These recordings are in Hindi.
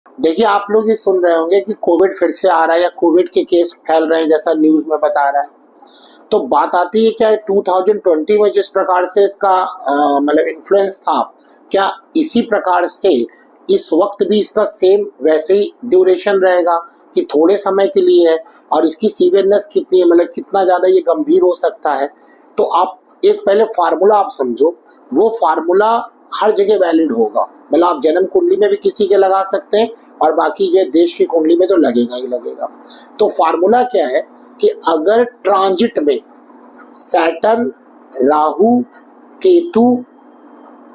देखिए, आप लोग ये सुन रहे होंगे कि कोविड फिर से आ रहा है या कोविड के केस फैल रहे हैं जैसा न्यूज में बता रहा है। तो बात आती है क्या 2020 में जिस प्रकार से इसका मतलब इन्फ्लुएंस था, क्या इसी प्रकार से इस वक्त भी इसका सेम वैसे ही ड्यूरेशन रहेगा कि थोड़े समय के लिए है, और इसकी सीवियरनेस कितनी है, मतलब कितना ज्यादा ये गंभीर हो सकता है। तो आप एक पहले फार्मूला आप समझो, वो फार्मूला हर जगह वैलिड होगा। मतलब आप जन्म कुंडली में भी किसी के लगा सकते हैं और बाकी जो देश की कुंडली में तो लगेगा ही लगेगा। तो फार्मूला क्या है कि अगर ट्रांजिट में सैटर्न, राहु, केतु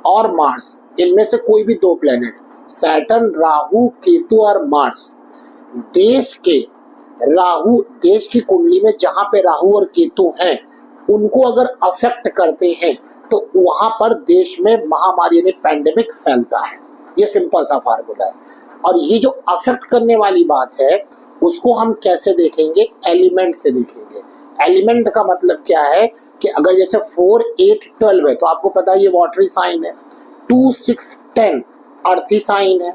और मार्स, इनमें से कोई भी दो प्लेनेट, सैटर्न, राहु, केतु और मार्स, देश के देश की कुंडली में जहां पे राहु और केतु हैं, उनको अगर अफेक्ट करते हैं तो वहां पर देश में महामारी यानी पैंडेमिक फैलता है। ये सिंपल सा फार्मूला है। और ये जो अफेक्ट करने वाली बात है उसको हम कैसे देखेंगे? एलिमेंट से देखेंगे। एलिमेंट का मतलब क्या है कि अगर जैसे 4, 8, 12 है तो आपको पता है ये वाटरी साइन है, 2, 6, 10 अर्थी साइन है,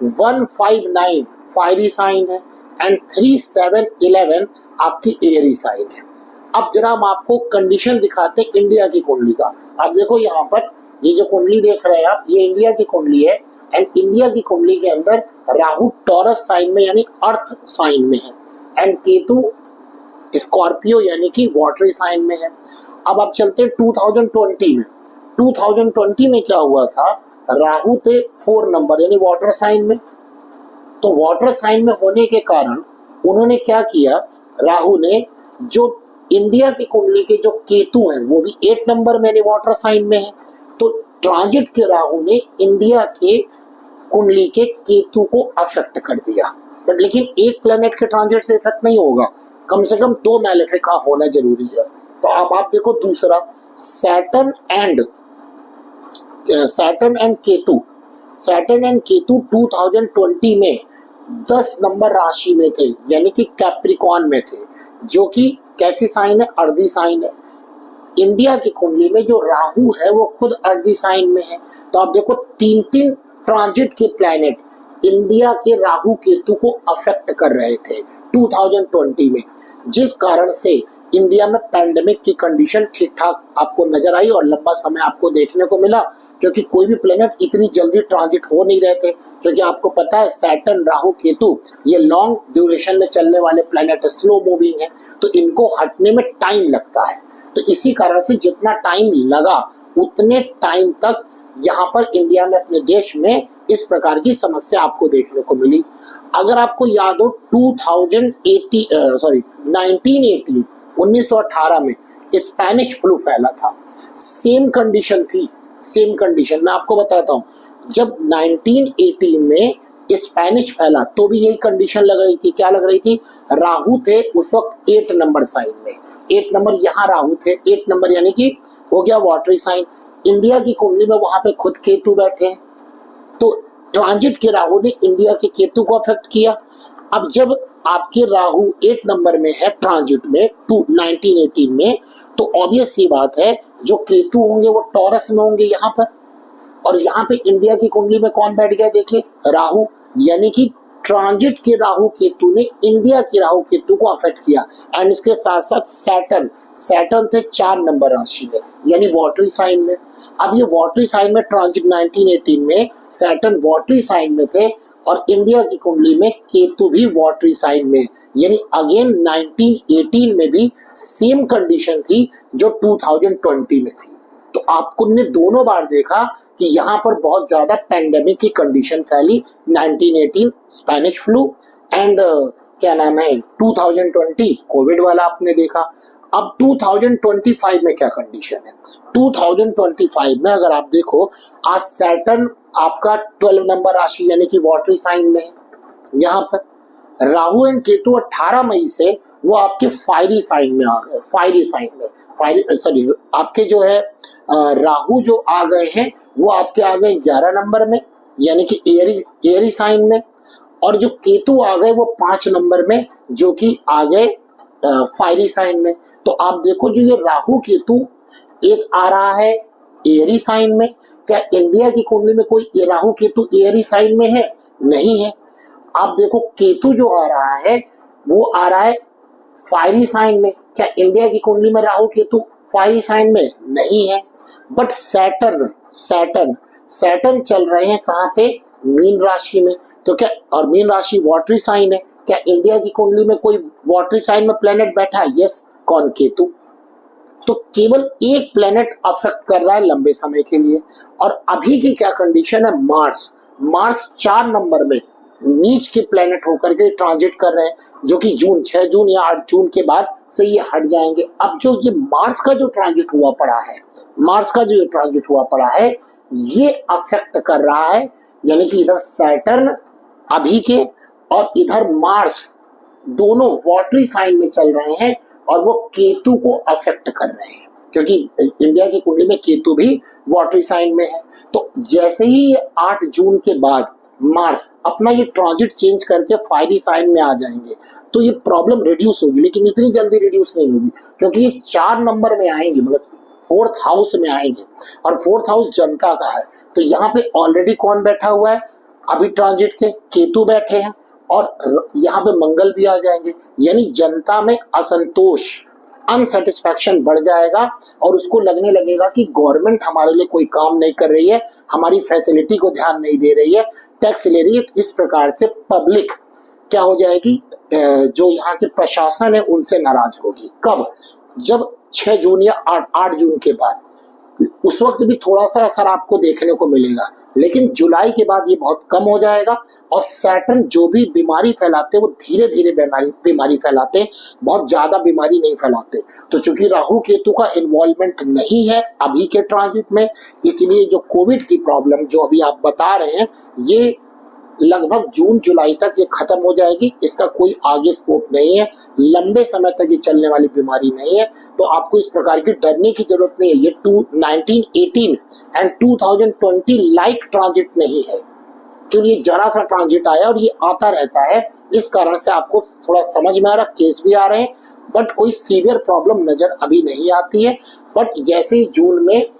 1, 5, 9 फायरी साइन है एंड 3, 7, 11 आपकी एयरी साइन है। अब जरा हम आपको कंडीशन दिखाते हैं इंडिया की कुंडली का। आप देखो यहाँ पर ये जो कुंडली देख रहे हैं आप, ये इंडिया की कुंडली है एंड इंडिया की कुंडली के अंदर राहु टॉरस साइन में यानी अर्थ साइन में है एंड केतु स्कॉर्पियो यानी कि वाटरी साइन में है। अब आप चलते हैं 2020 में। 2020 में क्या हुआ था? राहु थे 4 नंबर यानी वाटर साइन में। तो वाटर साइन में होने के कारण उन्होंने क्या किया, राहु ने जो इंडिया की कुंडली के जो केतु हैं वो भी 8 नंबर में वाटर साइन में है। तो ट्रांजिट के राहु ने इंडिया के कुंडली के केतु को अफेक्ट कर दिया। बट लेकिन एक प्लेनेट के ट्रांजिट से इफेक्ट नहीं होगा, कम से कम 2 मैलेफिका होना जरूरी है। तो अब आप देखो दूसरा, Saturn and Ketu. Saturn and Ketu 2020 में 10 नंबर राशि में थे यानी कि कैप्रिकॉन में थे, जो कि कैसी साइन है? अर्धी साइन है। इंडिया की कुंडली में जो राहु है वो खुद अर्धी साइन में है। तो आप देखो 3 ट्रांजिट के प्लैनेट इंडिया के राहु केतु को अफेक्ट कर रहे थे 2020 में, जिस कारण से इंडिया में पैंडेमिक की कंडीशन ठीक ठाक आपको नजर आई और लंबा समय आपको देखने को मिला, क्योंकि कोई भी प्लेनेट इतनी जल्दी ट्रांजिट हो नहीं रहे थे। क्योंकि आपको पता है सैटर्न, राहु, केतु ये लॉन्ग ड्यूरेशन में चलने वाले प्लेनेट है, स्लो मूविंग है, तो इनको हटने में टाइम लगता है। तो इसी कारण से जितना टाइम लगा उतने टाइम तक यहाँ पर इंडिया में, अपने देश में इस प्रकार की समस्या आपको देखने को मिली। अगर आपको याद हो 1918 में स्पेनिश फ्लू फैला था, सेम कंडीशन थी। सेम कंडीशन मैं आपको बताता हूँ, जब 1918 में स्पेनिश फैला तो भी यही कंडीशन लग रही थी। क्या लग रही थी? राहु थे उस वक्त 8 नंबर साइन में, 8 नंबर यहाँ राहु थे, 8 नंबर यानी कि हो गया वाटरी साइन। इंडिया की कुंडली में वहां पे खुद केतु बैठे हैं, तो ट्रांजिट के राहु ने इंडिया के केतु को अफेक्ट किया। अब जब आपके राहु 8 नंबर में है ट्रांजिट में 1918 में, तो ऑब्वियस सी बात है जो केतु होंगे वो टॉरस में होंगे यहाँ पर। और यहाँ पे इंडिया की कुंडली में कौन बैठ गया? देखिए राहु, यानी कि ट्रांजिट के राहु केतु ने इंडिया के राहु केतु को अफेक्ट किया। एंड इसके साथ साथ सैटर्न थे 4 नंबर राशि में यानी वाटरी साइन में। अब ये वाटरी साइन में ट्रांजिट 1918 में सैटर्न वाटरी साइन में थे और इंडिया की कुंडली में केतु भी वाटरी साइन में, यानी अगेन 1918 में भी सेम कंडीशन थी जो 2020 में थी। तो आपको ने दोनों बार देखा कि यहाँ पर बहुत ज्यादा पैंडेमिक की कंडीशन फैली, 1918 स्पेनिश फ्लू एंड क्या नाम है 2020 कोविड वाला आपने देखा। अब 2025 में क्या कंडीशन है? 2025 में अगर आप देखो, आज सैटर्न आपका 12 नंबर राशि यानी कि वाटरी साइन में है। यहाँ पर राहु एंड केतु 18 मई से वो आपके फायरी साइन में आ गए, आपके जो है राहु जो आ गए हैं वो आपके आ गए 11 नंबर में यानी कि एरी साइन में, और जो केतु आ गए वो 5 नंबर में जो कि आ गए फायरी साइन में। तो आप देखो जो ये राहु केतु एक आ रहा है एरी साइन में, क्या इंडिया की कुंडली में कोई राहु केतु एरी साइन में है? नहीं है। आप देखो केतु जो आ रहा है वो आ रहा है फायरी साइन में। क्या इंडिया की कुंडली में राहु केतु फायरी साइन में नहीं है? बट सैटर्न सैटर्न सैटर्न चल रहे हैं कहाँ पे? मीन राशि में। तो क्या, और मीन राशि वाटरी साइन है, क्या इंडिया की कुंडली में कोई वाटरी साइन में प्लेनेट बैठा है? यस, कौन? केतु। तो केवल एक प्लेनेट अफेक्ट कर रहा है लंबे समय के लिए। और अभी की क्या कंडीशन है? मार्स 4 नंबर में नीच के प्लेनेट होकर के ट्रांजिट कर रहे हैं, जो कि 6 जून या 8 जून के बाद से ये हट जाएंगे। अब जो ये मार्स का जो ट्रांजिट हुआ पड़ा है, मार्स का जो ट्रांजिट हुआ पड़ा है, ये अफेक्ट कर रहा है, यानी कि इधर सैटर्न अभी के और इधर मार्स दोनों वाटरी साइन में चल रहे हैं और वो केतु को अफेक्ट कर रहे हैं, क्योंकि इंडिया की कुंडली में केतु भी वाटरी साइन में है। तो जैसे ही 8 जून के बाद मार्स अपना ये ट्रांजिट चेंज करके फायरी साइन में आ जाएंगे तो ये प्रॉब्लम रिड्यूस होगी, लेकिन इतनी जल्दी रिड्यूस नहीं होगी, क्योंकि ये 4 नंबर में आएंगे, मतलब 4th हाउस में आएंगे, और 4th हाउस जनता का है। तो यहाँ पे ऑलरेडी कौन बैठा हुआ है? अभी ट्रांजिट के केतु बैठे हैं, और यहाँ पे मंगल भी आ जाएंगे, यानी जनता में असंतोष, अनसेटिस्फैक्शन बढ़ जाएगा और उसको लगने लगेगा कि गवर्नमेंट हमारे लिए कोई काम नहीं कर रही है, हमारी फैसिलिटी को ध्यान नहीं दे रही है, टैक्स ले रही है। इस प्रकार से पब्लिक क्या हो जाएगी? जो यहाँ के प्रशासन है उनसे नाराज होगी। कब? जब 6 जून या 8 जून के बाद, उस वक्त भी थोड़ा सा असर आपको देखने को मिलेगा, लेकिन जुलाई के बाद ये बहुत कम हो जाएगा। और सैटर्न जो भी बीमारी फैलाते हैं वो धीरे धीरे बीमारी फैलाते हैं, बहुत ज्यादा बीमारी नहीं फैलाते। तो चूंकि राहु केतु का इन्वॉल्वमेंट नहीं है अभी के ट्रांजिट में, इसलिए जो कोविड की प्रॉब्लम जो अभी आप बता रहे हैं, ये लगभग जून जुलाई तक ये खत्म हो जाएगी। इसका कोई आगे स्कोप नहीं है, लंबे समय तक ये चलने वाली बीमारी नहीं है। तो आपको इस प्रकार की डरने की जरूरत नहीं है। ये 1918 एंड 2020 लाइक ट्रांजिट नहीं है, क्योंकि ये जरा सा ट्रांजिट आया और ये आता रहता है। इस कारण से आपको थोड़ा समझ में आ रहा, केस भी आ रहे हैं, बट कोई सीवियर प्रॉब्लम नजर अभी नहीं आती है। बट जैसे ही जून में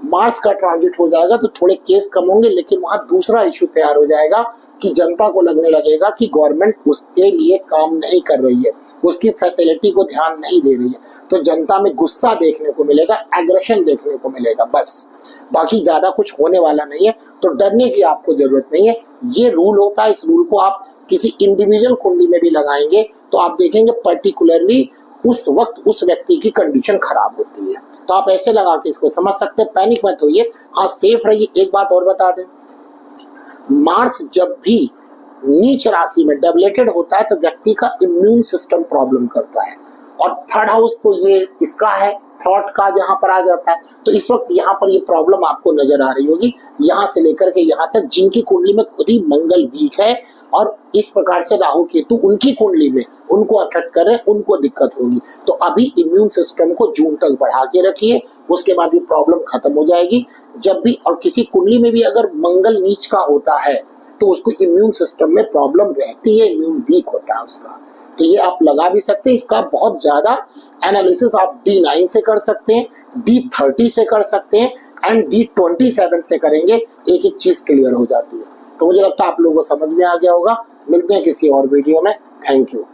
मार्स का ट्रांजिट हो जाएगा तो थोड़े केस कम होंगे, लेकिन वहां दूसरा इशू तैयार हो जाएगा कि जनता को लगने लगेगा कि गवर्नमेंट उसके लिए काम नहीं कर रही है, उसकी फैसिलिटी को ध्यान नहीं दे रही है। तो जनता में गुस्सा देखने को मिलेगा, एग्रेशन देखने को मिलेगा, बस। बाकी ज्यादा कुछ होने वाला नहीं है, तो डरने की आपको जरूरत नहीं है। ये रूल होता है, इस रूल को आप किसी इंडिविजुअल कुंडली में भी लगाएंगे तो आप देखेंगे पर्टिकुलरली उस वक्त उस व्यक्ति की कंडीशन खराब होती है। तो आप ऐसे लगा के इसको समझ सकते हैं। पैनिक मत होइए, हाँ सेफ रहिए। एक बात और बता दें, मार्स जब भी नीच राशि में डेबिलेटेड होता है तो व्यक्ति का इम्यून सिस्टम प्रॉब्लम करता है, और 3rd हाउस तो ये इसका है, थॉट का जहां पर आ जाता है। तो इस वक्त यहाँ पर ये प्रॉब्लम आपको नजर आ रही होगी, यहाँ से लेकर के यहाँ तक, जिनकी कुंडली में खुद ही मंगल वीक है और इस प्रकार से राहु केतु उनकी कुंडली में उनको अफेक्ट कर रहे हैं, उनको दिक्कत होगी। तो अभी इम्यून सिस्टम को जून तक बढ़ा के रखिए, उसके बाद ये प्रॉब्लम खत्म हो जाएगी। जब भी और किसी कुंडली में भी अगर मंगल नीच का होता है तो उसको इम्यून सिस्टम में प्रॉब्लम रहती है, इम्यून वीक होता है उसका। तो ये आप लगा भी सकते हैं। इसका बहुत ज्यादा एनालिसिस आप D9 से कर सकते हैं, D30 से कर सकते हैं, एंड D27 से करेंगे, एक एक चीज क्लियर हो जाती है। तो मुझे लगता है आप लोगों को समझ में आ गया होगा। मिलते हैं किसी और वीडियो में। Thank you.